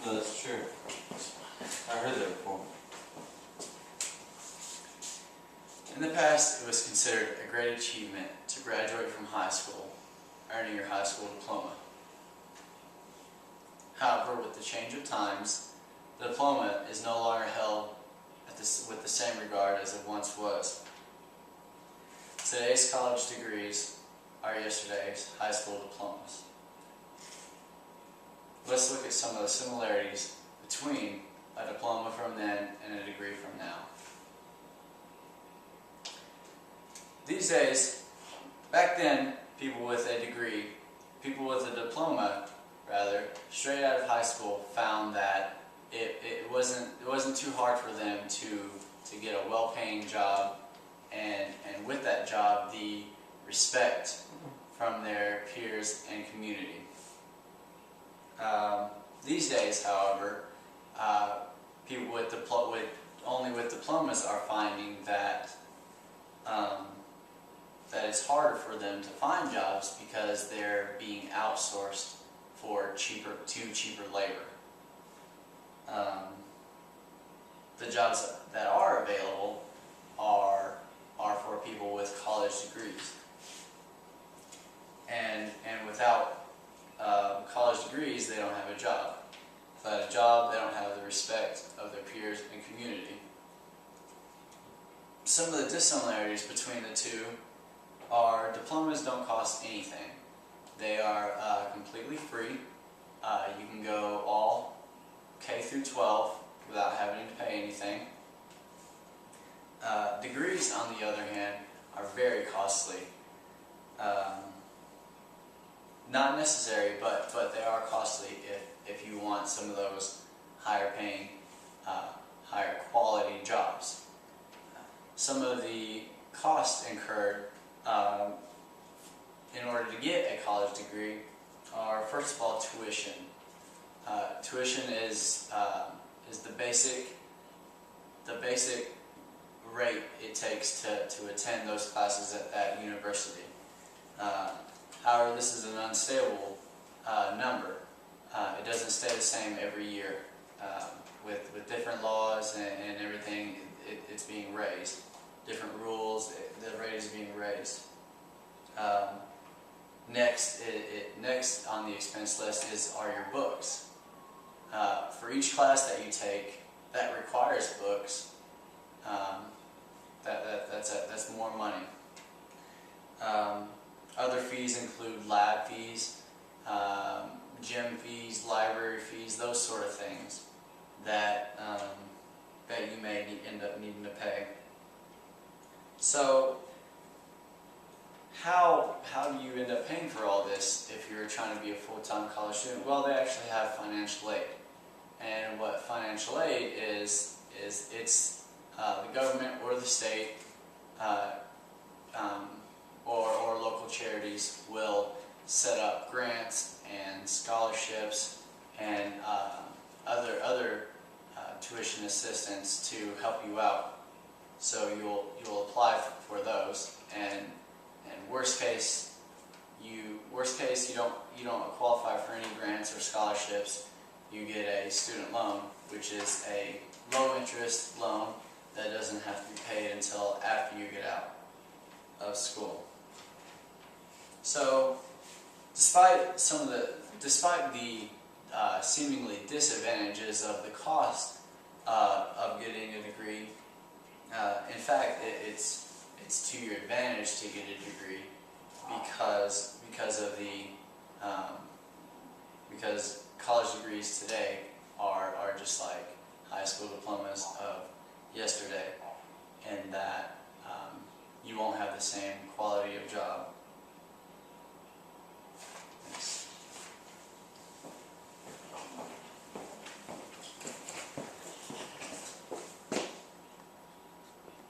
No, that's true. I heard that before. In the past, it was considered a great achievement to graduate from high school, earning your high school diploma. However, with the change of times, the diploma is no longer held with the same regard as it once was. Today's college degrees are yesterday's high school diplomas. Let's look at some of the similarities between a diploma from then and a degree from now. These days, back then, people with a diploma, straight out of high school, found that it wasn't too hard for them to get a well-paying job, and with that job, the respect from their peers and community. These days, however, people only with diplomas are finding that that it's harder for them to find jobs because they're being outsourced for cheaper labor. The jobs that are available are for people with college degrees, and without college degrees, they don't have a job. Without a job, they don't have the respect of their peers and community. Some of the dissimilarities between the two are diplomas don't cost anything. They are completely free. You can go all K through 12 without having to pay anything. Degrees, on the other hand, are very costly. Not necessary, but they are costly if you want some of those higher paying, higher quality jobs. Some of the costs incurred in order to get a college degree are, first of all, tuition. Tuition is the basic rate it takes to attend those classes at that university. However, this is an unstable number. It doesn't stay the same every year. With different laws and everything, it's being raised. Different rules, the rate is being raised. Next on the expense list are your books. For each class that you take that requires books, that's more money. Other fees include lab fees, gym fees, library fees, those sort of things that you may end up needing to pay. So, how do you end up paying for all this if you're trying to be a full-time college student? Well, they actually have financial aid. And what financial aid is it's the government or the state or local charities will set up grants and scholarships and other tuition assistance to help you out. So you'll apply for those, and worst case you don't qualify for any grants or scholarships. You get a student loan, which is a low interest loan that doesn't have to be paid until after you get out of school. So, despite the seemingly disadvantages of the cost of getting a degree, in fact, it's to your advantage to get a degree because college degrees today are just like high school diplomas of yesterday, in that you won't have the same quality of job